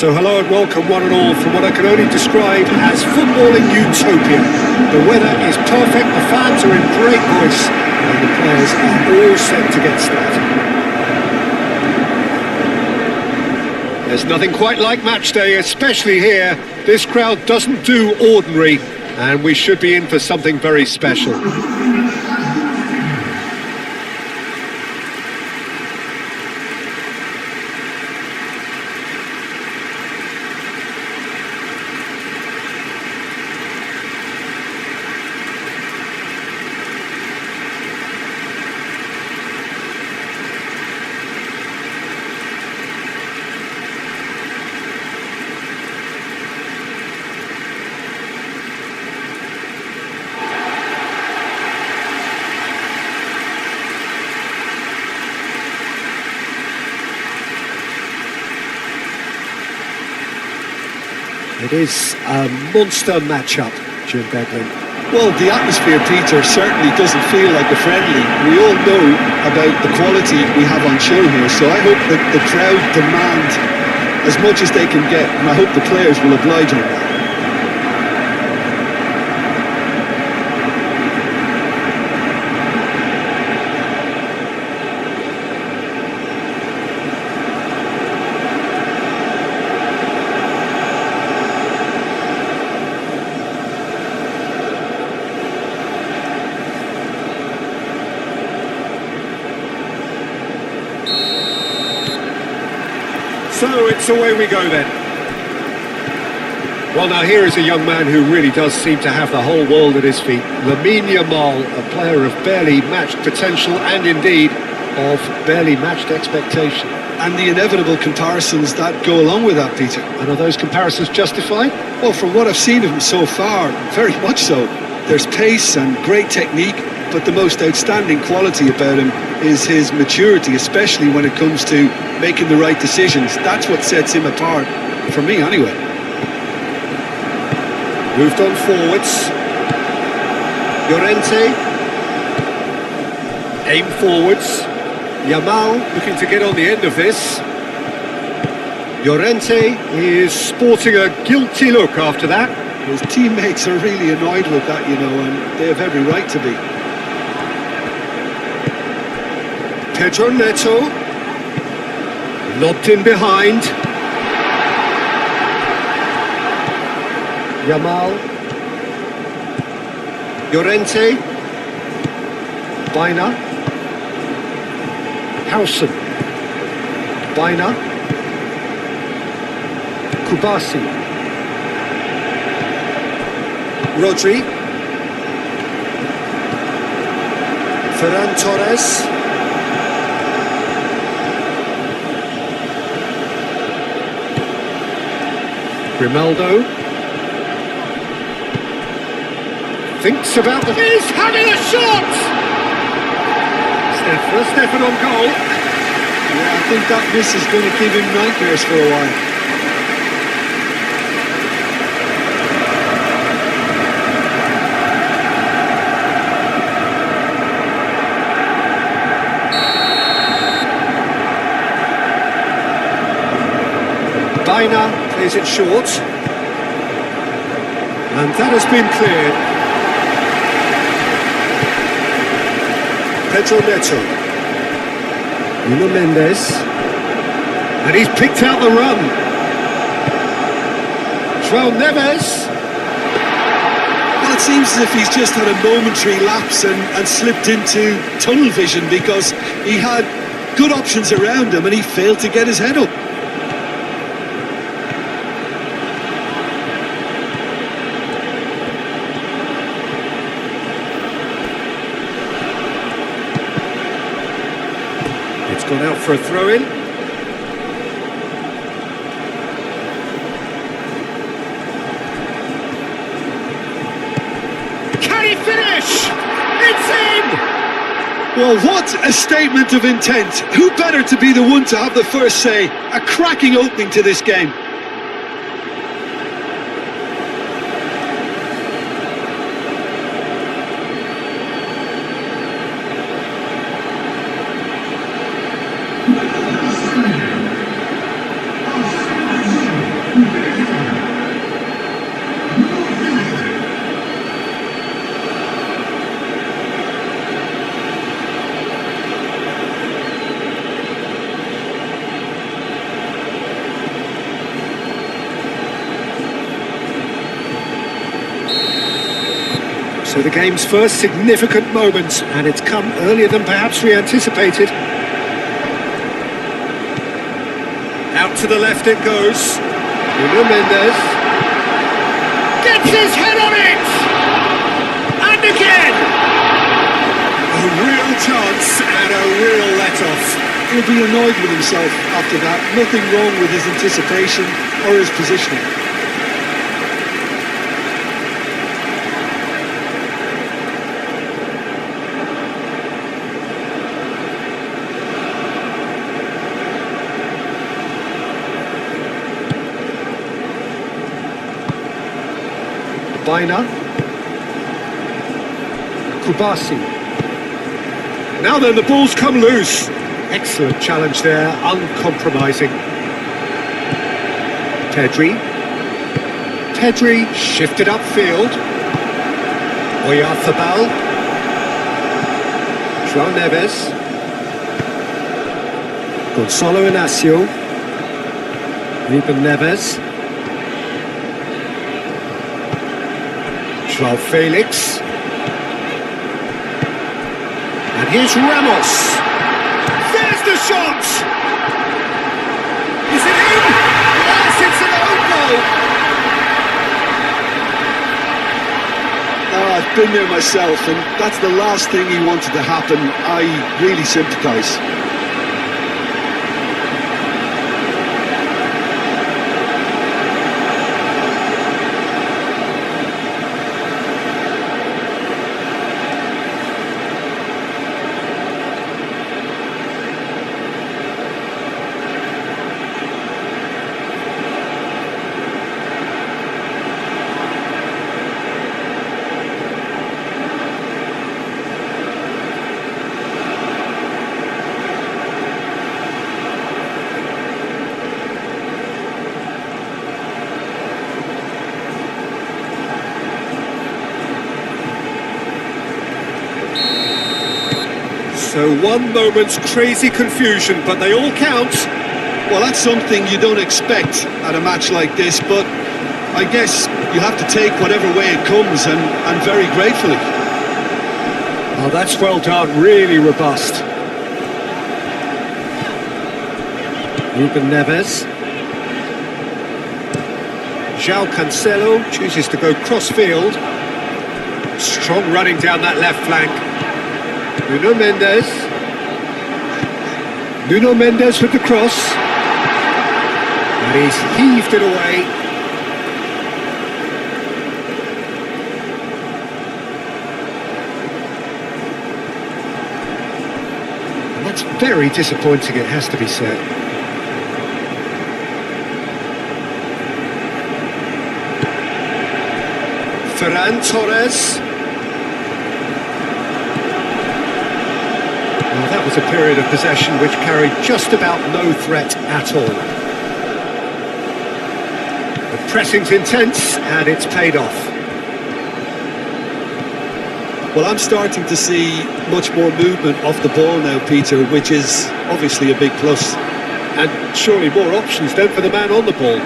So hello and welcome one and all from what I can only describe as footballing utopia. The weather is perfect, the fans are in great voice, and the players are all set to get started. There's nothing quite like match day, especially here. This crowd doesn't do ordinary, and we should be in for something very special. It is a monster matchup, Jim Beglin. Well, the atmosphere, Peter, certainly doesn't feel like a friendly. We all know about the quality we have on show here, so I hope that the crowd demand as much as they can get, and I hope the players will oblige on that. So it's away we go then. Well, now here is a young man who really does seem to have the whole world at his feet. Lamine Yamal, a player of barely matched potential and indeed of barely matched expectation. And the inevitable comparisons that go along with that, Peter. And are those comparisons justified? Well, from what I've seen of him so far, very much so. There's pace and great technique, but the most outstanding quality about him is his maturity, especially when it comes to making the right decisions. That's what sets him apart, for me anyway. Moved on forwards. Llorente. Aim forwards. Yamal looking to get on the end of this. Llorente is sporting a guilty look after that. His teammates are really annoyed with that, you know, and they have every right to be. Pedro Neto, lobbed in behind. Yamal, Llorente, Baina, Hausen, Baina, Kubasi, Rodri, Ferran Torres. Grimaldo thinks about the... He's having a shot! Stefan on goal. Yeah, I think that miss is going to give him nightmares for a while. Baina plays it short, and that has been cleared. Pedro Neto, Nuno Mendes, and he's picked out the run. João Neves. Well, it seems as if he's just had a momentary lapse and slipped into tunnel vision, because he had good options around him and he failed to get his head up. It's gone out for a throw-in. Can he finish? It's in! Well, what a statement of intent. Who better to be the one to have the first say? A cracking opening to this game. So the game's first significant moment, and it's come earlier than perhaps we anticipated. Out to the left it goes. Nuno Mendes gets his head on it! And again! A real chance and a real let-off. He'll be annoyed with himself after that. Nothing wrong with his anticipation or his positioning. Baina. Kubasi. Now then, the ball's come loose. Excellent challenge there, uncompromising. Pedri shifted upfield. Oyarzabal. João Neves. Gonçalo Inácio. Ruben Neves. João Felix. And here's Ramos. There's the shot! Is it in? Yes, it's an own goal! Oh, I've been there myself, and that's the last thing he wanted to happen. I really sympathise. So one moment's crazy confusion, but they all count. Well, that's something you don't expect at a match like this, but I guess you have to take whatever way it comes, and very gratefully. Oh, that's well done, really robust. Ruben Neves. João Cancelo chooses to go cross-field. Strong running down that left flank. Nuno Mendes. Nuno Mendes with the cross. And he's heaved it away. And that's very disappointing, it has to be said. Ferran Torres. Well, that was a period of possession which carried just about no threat at all. The pressing's intense and it's paid off. Well, I'm starting to see much more movement off the ball now, Peter, which is obviously a big plus. And surely more options then for the man on the ball.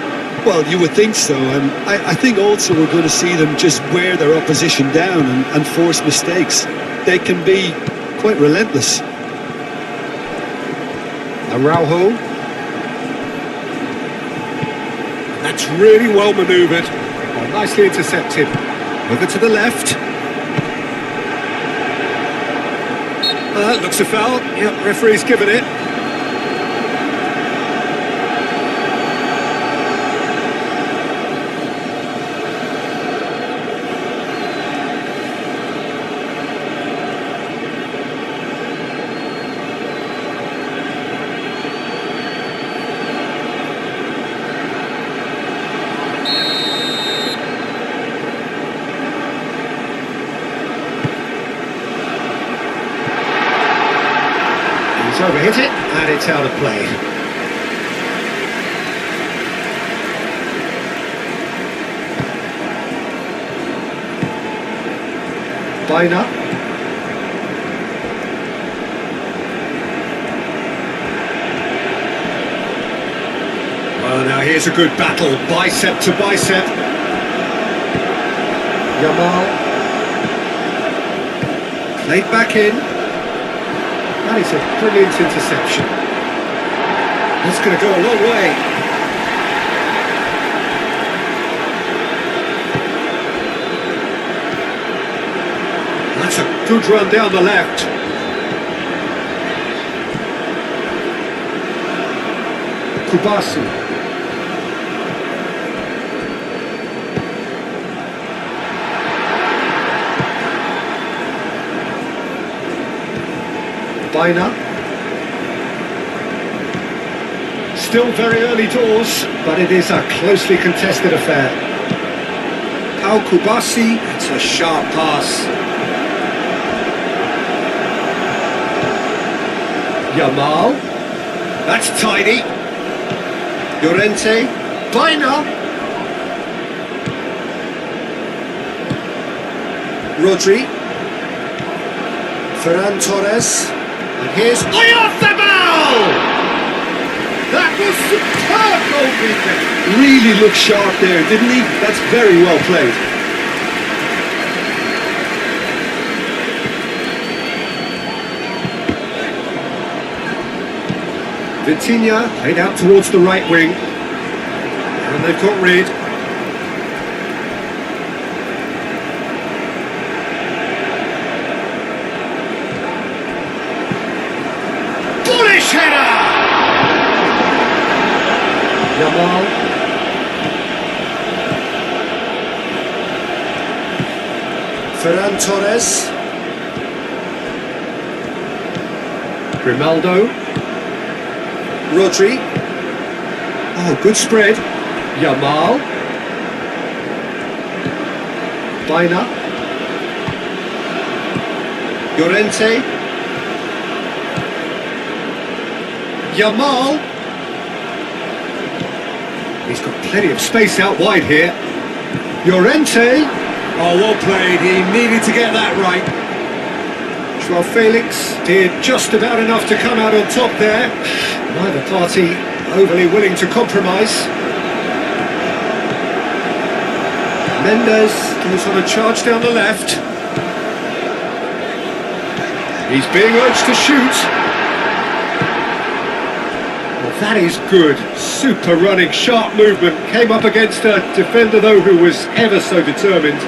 Well, you would think so, and I think also we're going to see them just wear their opposition down and force mistakes. They can be quite relentless. Araujo. That's really well manoeuvred. Oh, nicely intercepted. Over to the left. Looks a foul. Yep, referee's given it. Overhit it, and it's out of play. Baina. Well, now here's a good battle, bicep to bicep. Yamal. Played back in. That is a brilliant interception. That's going to go a long way. That's a good run down the left. Kubasi. Bina. Still very early doors, but it is a closely contested affair. Pau Kubasi, it's a sharp pass. Yamal, that's tidy. Llorente, Bina. Rodri. Ferran Torres. And here's Oyarzabal! That was superb goalkeeping. Really looked sharp there, didn't he? That's very well played. Vitinha played out towards the right wing. And they've got rid. Bullish header! Yamal. Ferran Torres. Grimaldo. Rodri. Oh, good spread. Yamal. Bina. Llorente. Yamal. He's got plenty of space out wide here. Llorente. Oh, well played. He needed to get that right. Joao Felix did just about enough to come out on top there. Neither party overly willing to compromise. Mendes goes on a charge down the left. He's being urged to shoot. Well, that is good. Super running, sharp movement. Came up against a defender, though, who was ever so determined.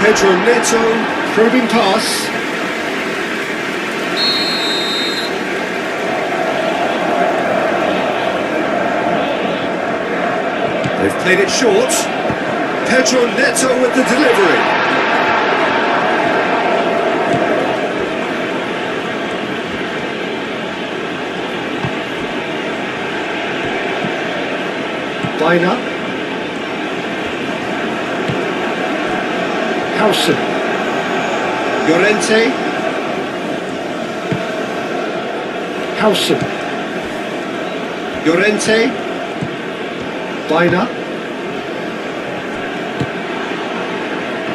Pedro Neto, probing pass. They've played it short. Pedro Neto with the delivery. Bina. Haaland. Llorente. Haaland. Llorente. Bina.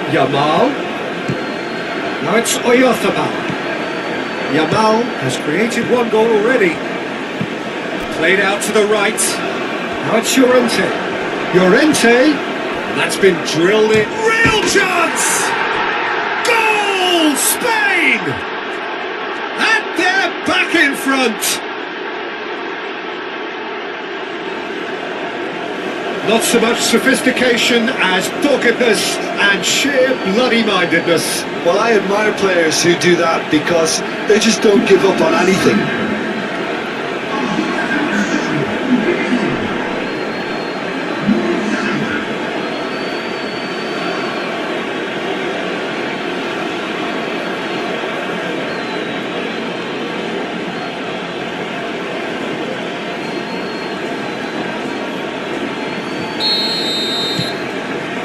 Yamal. Now it's Oyarzabal. Yamal has created one goal already. Played out to the right. Now it's Llorente. Llorente. That's been drilled in. Real chance! Goal! Spain! And they're back in front. Not so much sophistication as doggedness and sheer bloody-mindedness. Well, I admire players who do that because they just don't give up on anything.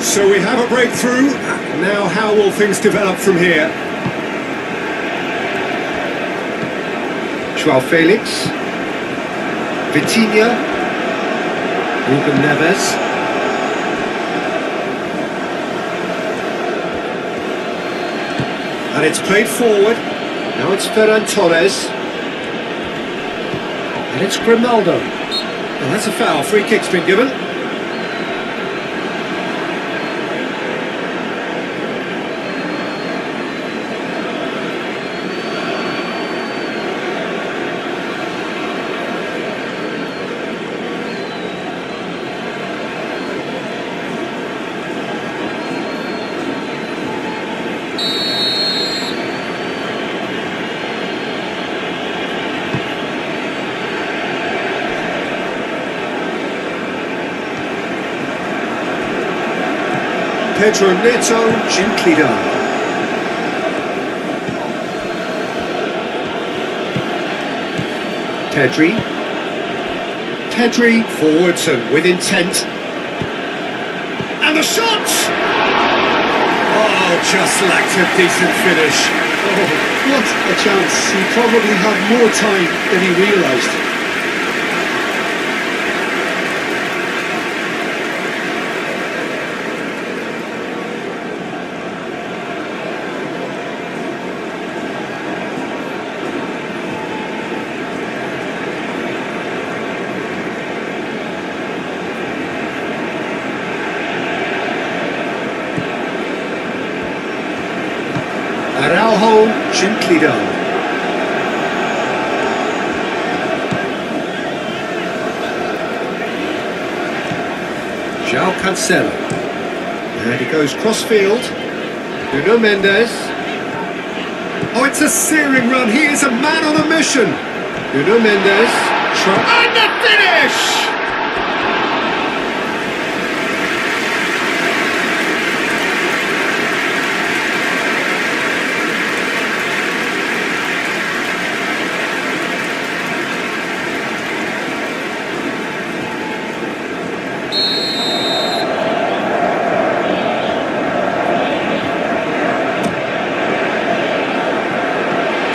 So we have a breakthrough. Now how will things develop from here? Joao Felix. Vitinha. Ruben Neves. And it's played forward. Now it's Ferran Torres. And it's Grimaldo. And that's a foul. Free kick's been given. Pedro Neto, gently done. Pedri, forwards and with intent. And the shot! Oh, just lacked a decent finish. Oh, what a chance. He probably had more time than he realised. Araujo, gently done. João Cancelo. And he goes cross-field. Nuno Mendes. Oh, it's a searing run. He is a man on a mission. Nuno Mendes. And the finish!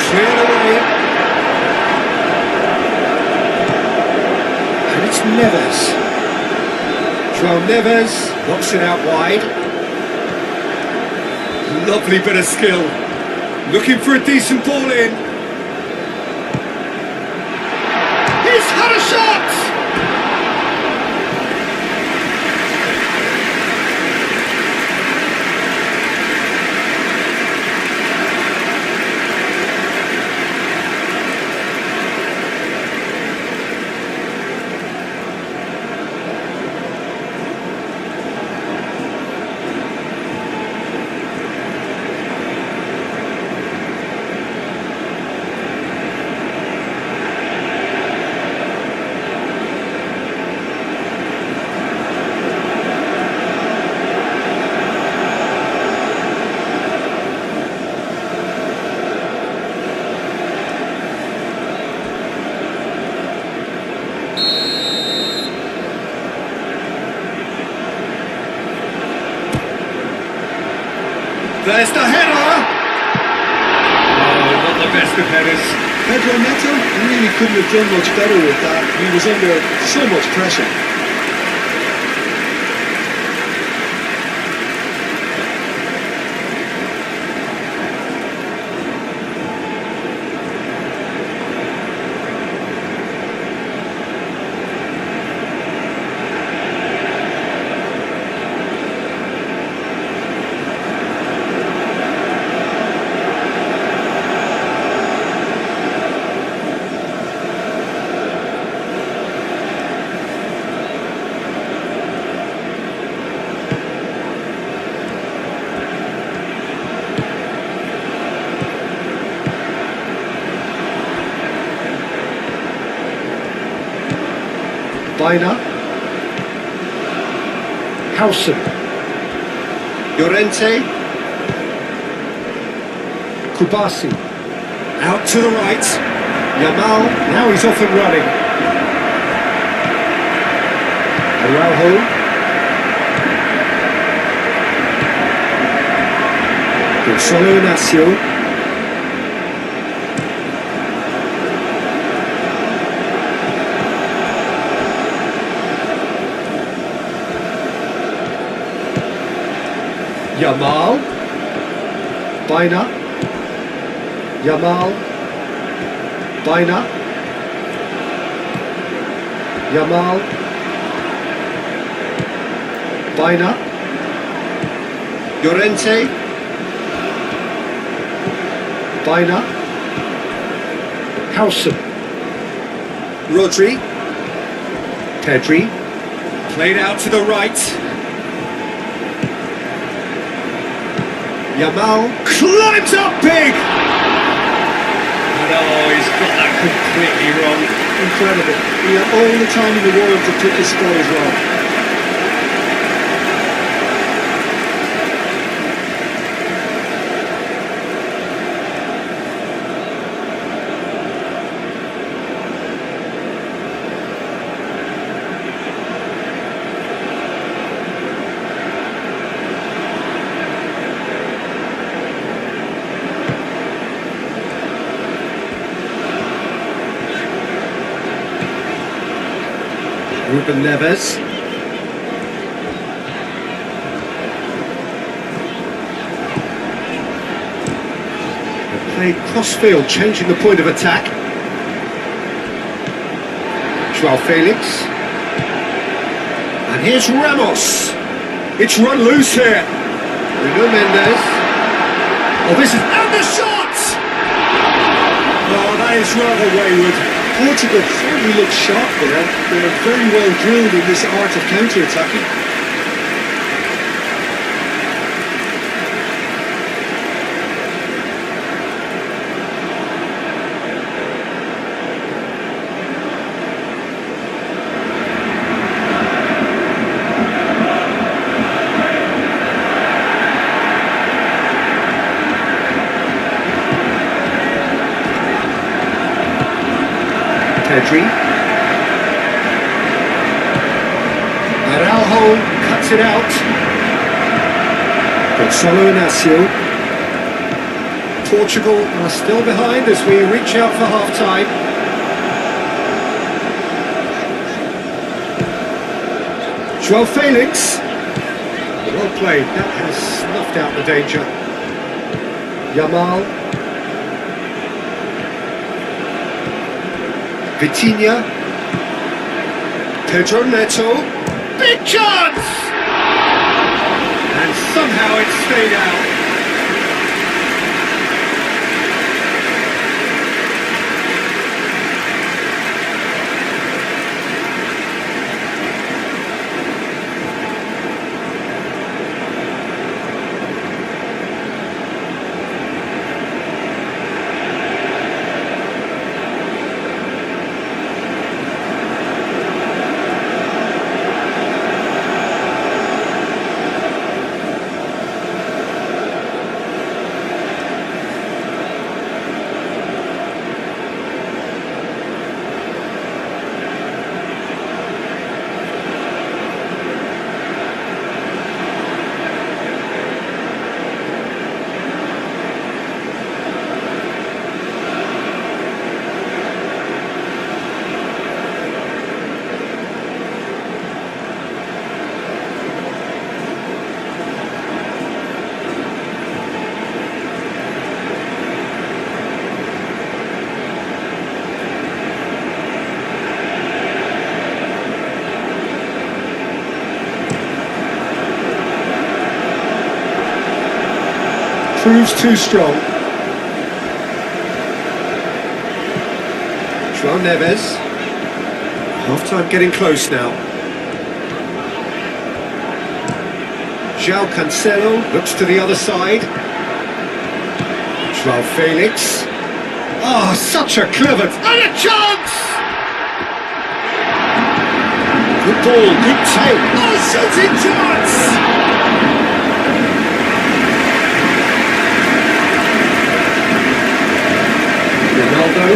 Cleared away. And it's Neves. João Neves knocks it out wide. Lovely bit of skill. Looking for a decent ball in. He's had a shot! There's the header! Oh, not the best of headers. Pedro Neto really couldn't have done much better with that. He was under so much pressure. Baina. Howson. Llorente. Kubasi. Out to the right. Yamal. Now he's off and running. Araujo. Gonzalo Inacio. Yamal, Baina, Yamal, Baina, Yamal, Baina, Llorente, Baina, Howson, Rodri, Pedri, played out to the right. Yamal climbs up big! And oh, he's got that completely wrong. Incredible. He had all the time in the world to pick his spot as well. Ruben Neves. They played cross-field, changing the point of attack. Joao Felix. And here's Ramos. It's run loose here. Nuno Mendes. Oh, this is... And the shot! Oh, that is rather wayward. Portugal certainly looked sharp there. They're very well drilled in this art of counter-attacking. Pedri. Araujo cuts it out. Gonzalo Inacio. Portugal are still behind as we reach out for half-time. Joao Felix. Well played, that has snuffed out the danger. Yamal. Vitinha. Pedro Neto. Big chance! And somehow it stayed out. Proves too strong. Joao Neves. Half-time getting close now. Joao Cancelo looks to the other side. Joao Felix. Oh, such a clever... And a chance! Good ball, good take. Oh, shooting chance! Ronaldo.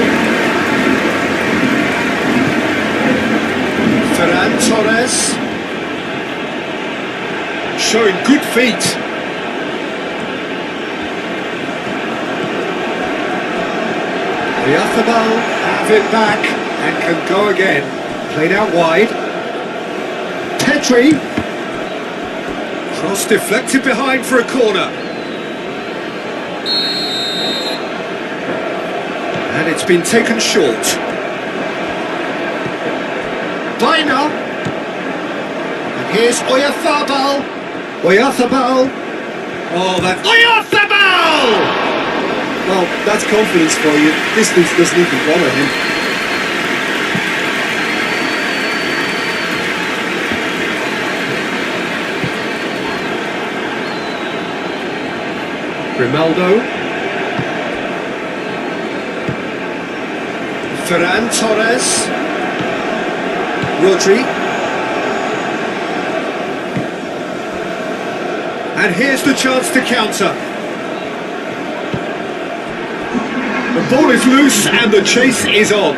Ferran Torres. Showing good feet. Oyarzábal have it back and can go again. Played out wide. Pedri. Cross deflected behind for a corner. And it's been taken short. Baina. And here's Oyarzábal. Oyarzábal. Oh, that's... Oyarzábal! Well, that's confidence for you. Distance doesn't even bother him. Ronaldo. Ferran Torres. Rodri. And here's the chance to counter. The ball is loose and the chase is on.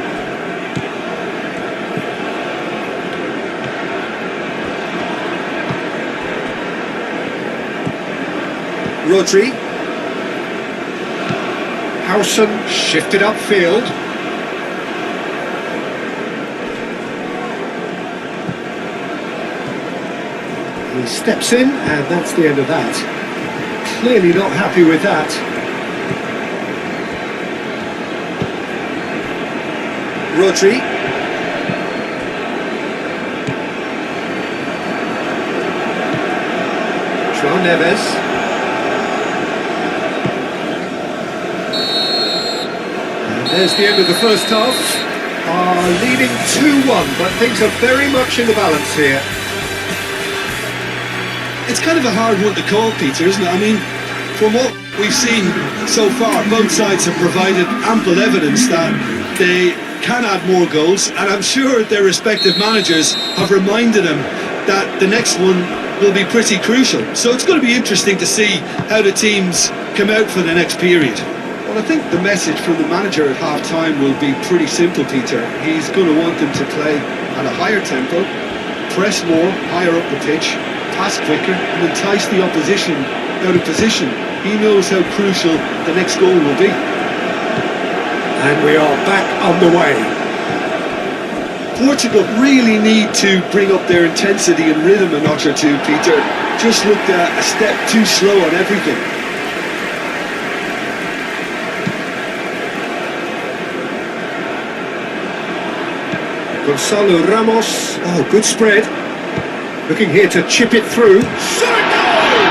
Rodri. Howson shifted upfield. He steps in, and that's the end of that. Clearly not happy with that. Rodri. João Neves. And there's the end of the first half. Are leading 2-1, but things are very much in the balance here. It's kind of a hard one to call, Peter, isn't it? I mean, from what we've seen so far, both sides have provided ample evidence that they can add more goals, and I'm sure their respective managers have reminded them that the next one will be pretty crucial. So it's going to be interesting to see how the teams come out for the next period. Well, I think the message from the manager at half-time will be pretty simple, Peter. He's going to want them to play at a higher tempo, press more, higher up the pitch, pass quicker, and entice the opposition out of position. He knows how crucial the next goal will be. And we are back on the way. Portugal really need to bring up their intensity and rhythm a notch or two, Peter. Just looked a step too slow on everything. Gonzalo Ramos. Oh, good spread. Looking here to chip it through. Shot goal!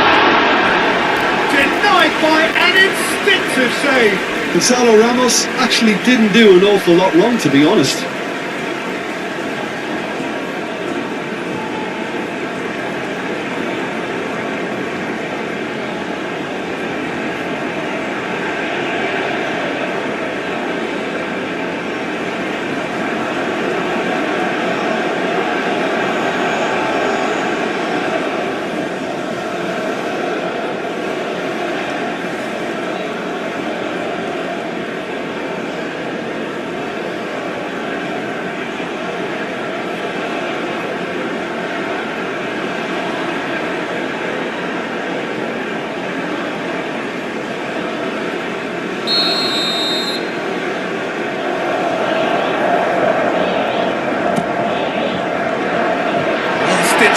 Denied by an instinctive save. Gonzalo Ramos actually didn't do an awful lot wrong, to be honest.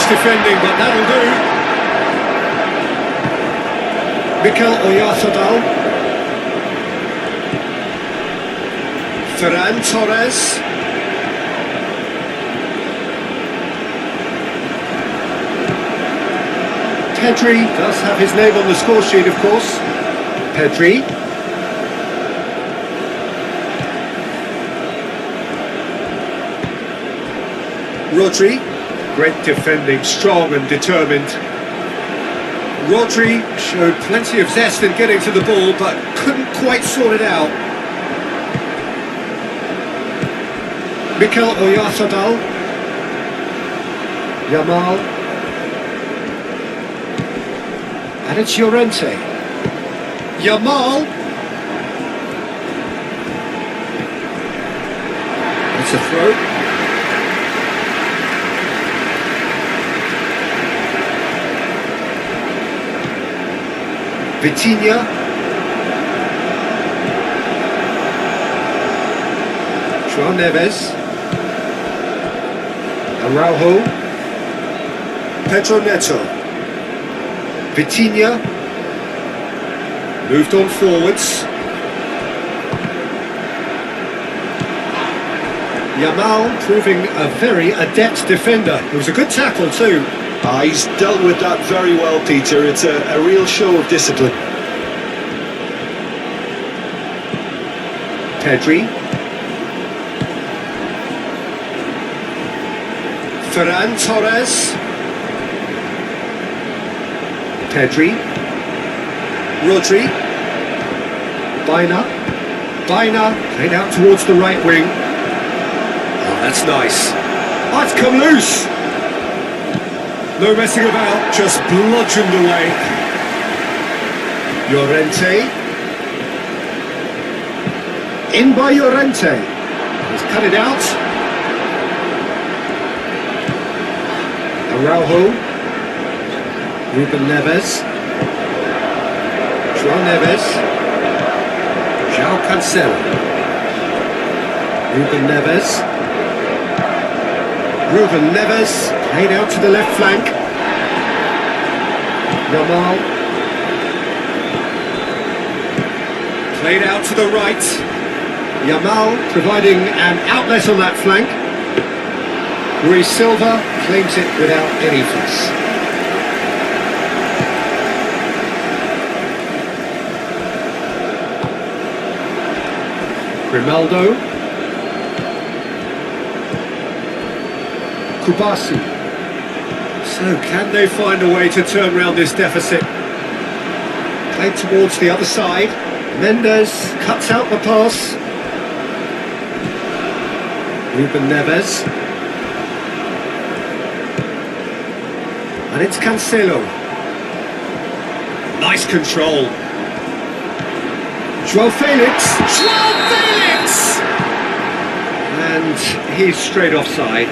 Defending, but that'll do. Mikel Oyarzabal. Ferran Torres. Pedri does have his name on the score sheet, of course. Pedri. Rodri. Great defending, strong and determined. Rodri showed plenty of zest in getting to the ball, but couldn't quite sort it out. Mikel Oyarzabal. Yamal. And it's Llorente. Yamal. It's a throw. Vitinha. João Neves. Araujo. Pedro Neto. Vitinha. Moved on forwards. Yamal proving a very adept defender. It was a good tackle too. He's dealt with that very well, Peter. It's a real show of discipline. Pedri. Ferran Torres. Pedri. Rodri. Baina played out towards the right wing. Oh, that's nice. Oh, it's come loose. No messing about, just bludgeoned away. Llorente. In by Llorente. He's cut it out. Araujo. Ruben Neves. João Neves. João Cancelo. Ruben Neves. Played out to the left flank. Yamal. Played out to the right. Yamal providing an outlet on that flank. Rui Silva claims it without any fuss. Ronaldo. Kubasi. So can they find a way to turn around this deficit? Played towards the other side. Mendes cuts out the pass. Ruben Neves. And it's Cancelo. Nice control. Joao Felix. Joao Felix! And he's straight offside.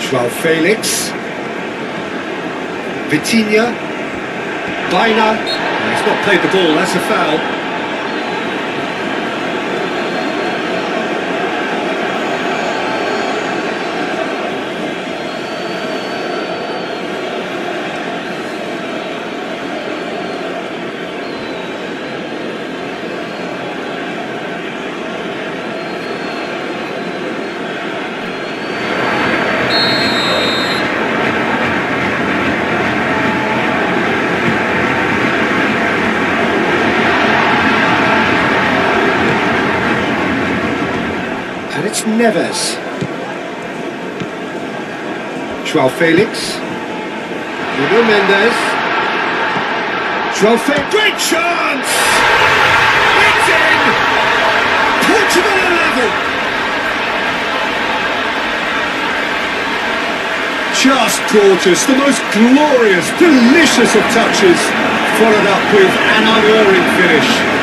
Joao Felix. Vitinha. Baina. He's not played the ball, that's a foul. And it's Neves. Joao Felix. Nuno Mendes. Joao Felix. Great chance! It's in! Portugal are level! Just gorgeous. The most glorious, delicious of touches. Followed up with an unerring finish.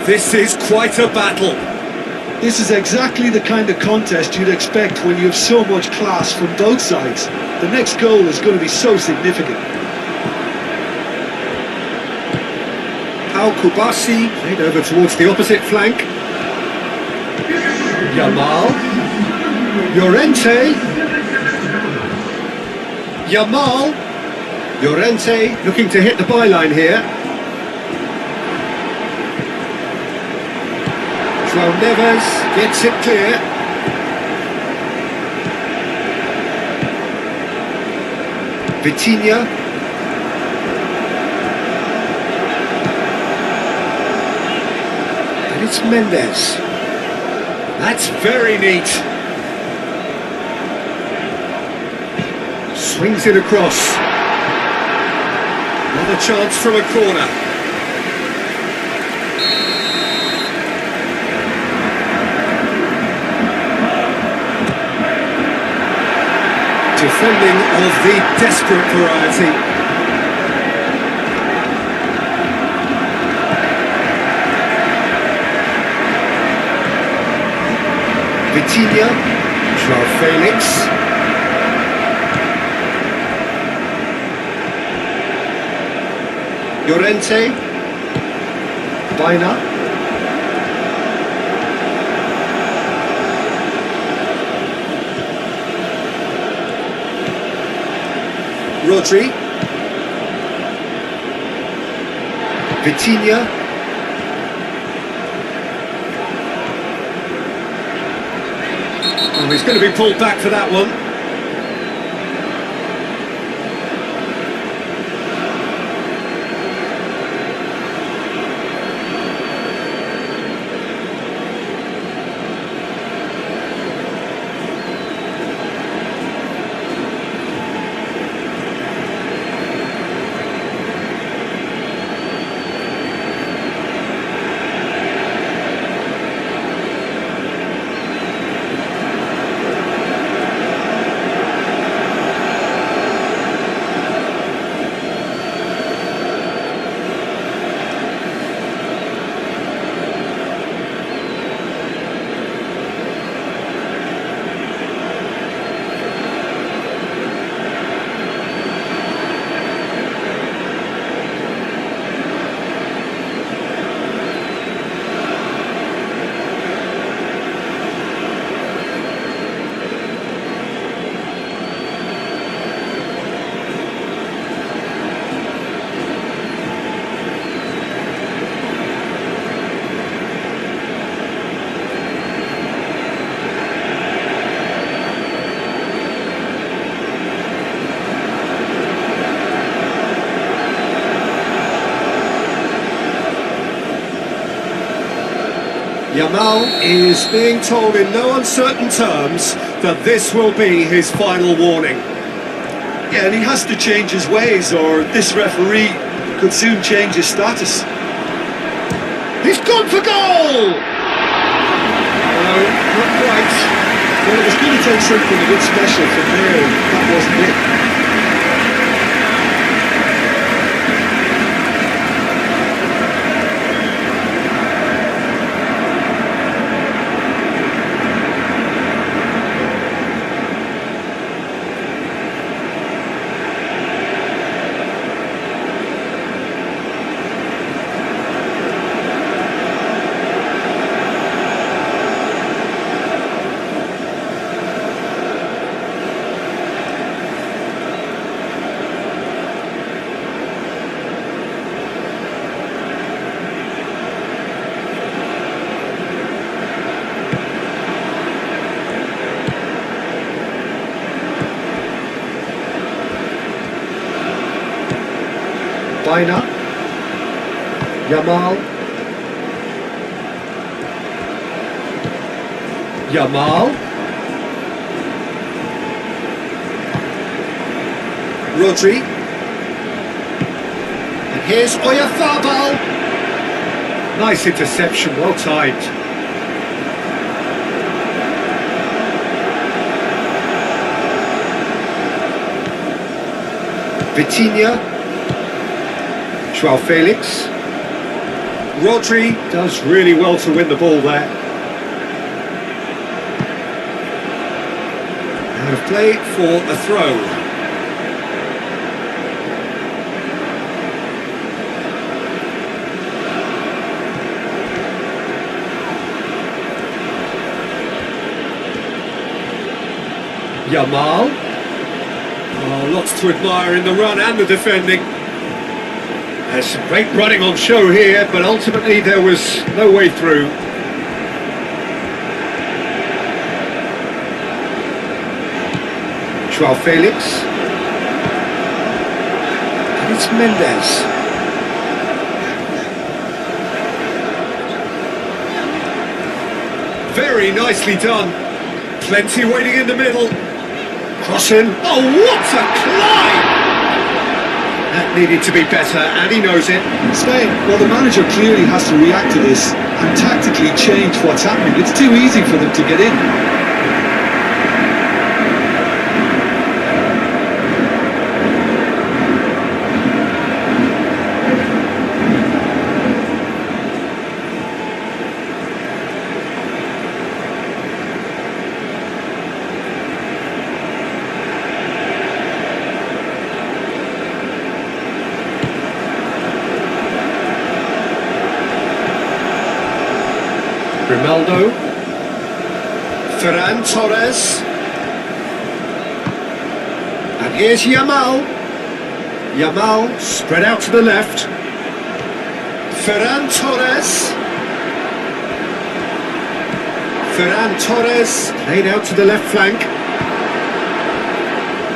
This is quite a battle. This is exactly the kind of contest you'd expect when you have so much class from both sides. The next goal is going to be so significant. Al Kubasi played over towards the opposite flank. Yamal. Llorente. Yamal. Llorente looking to hit the byline here. Joao Neves gets it clear. Vitinha. And it's Mendes. That's very neat. Swings it across. Another chance from a corner. Defending of the desperate variety. Vitinha, Joao Felix. Llorente, Baina. Rodri. Vitinha. Oh, he's going to be pulled back for that one. Yamal is being told in no uncertain terms that this will be his final warning. Yeah, and he has to change his ways, or this referee could soon change his status. He's gone for goal! No, not quite. Well, it was going to take something a bit special from there, and that wasn't it. Baina, Yamal, Rodri, and here's Oyarzabal. Nice interception, well timed. Vitinha. Joao Felix. Rodri does really well to win the ball there. Out of play for a throw. Yamal. Oh, lots to admire in the run and the defending. There's some great running on show here, but ultimately there was no way through. Joao Felix. And it's Mendes. Very nicely done. Plenty waiting in the middle. Crossing. Oh, what a climb! That needed to be better, and he knows it. Spain, well, the manager clearly has to react to this and tactically change what's happening. It's too easy for them to get in. Ronaldo. Ferran Torres. And here's Yamal. Yamal spread out to the left. Ferran Torres. Ferran Torres played out to the left flank.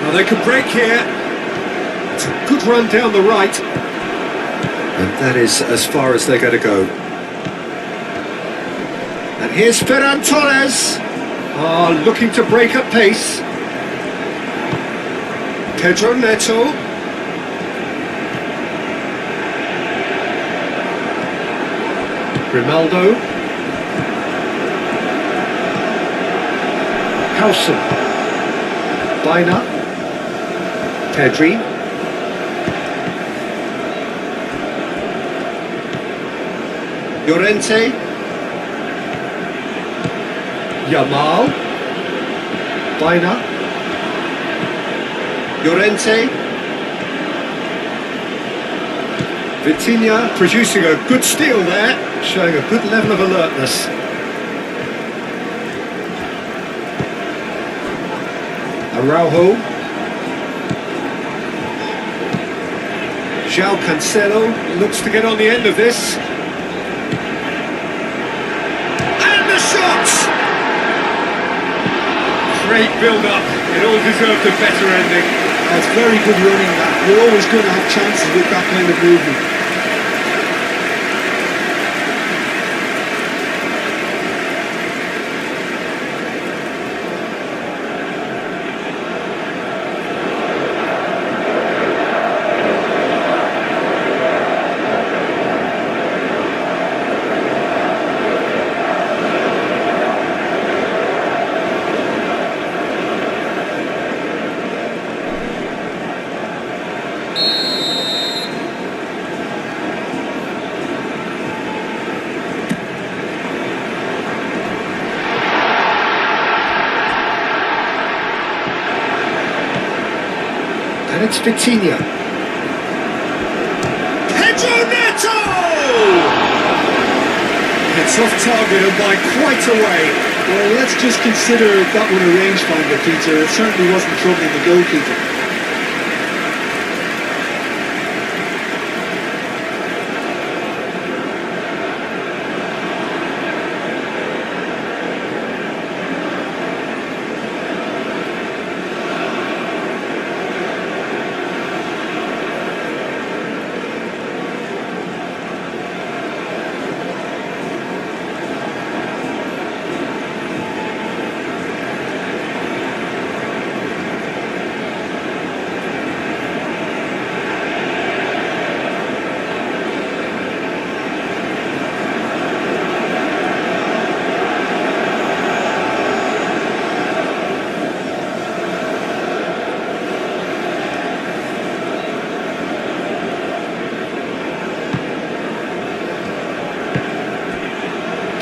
Now they can break here. It's a good run down the right. And that is as far as they're going to go. And here's Ferran Torres. Looking to break at pace. Pedro Neto. Ronaldo. Haaland. Baina. Pedri. Llorente. Yamal. Baina. Llorente. Vitinha producing a good steal there, showing a good level of alertness. Araujo. João Cancelo looks to get on the end of this. And the shots! Great build-up. It all deserved a better ending. That's very good running, that. You're always going to have chances with that kind of movement. And it's Vitinha. Pedro Neto! It's off target and by quite a way. Well, let's just consider that one a rangefinder, Peter. It certainly wasn't troubling the goalkeeper.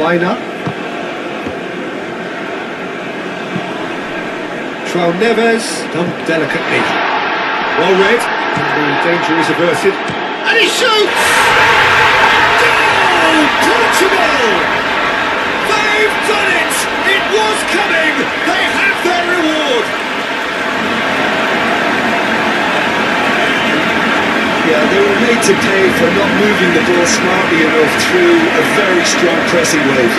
Baina. João Neves, done delicately. Well read, the danger is averted. And he shoots! Goal! Portugal! They've done it! It was coming! They have their reward! Yeah, they were made to pay for not moving the ball smartly enough through a very strong pressing wave.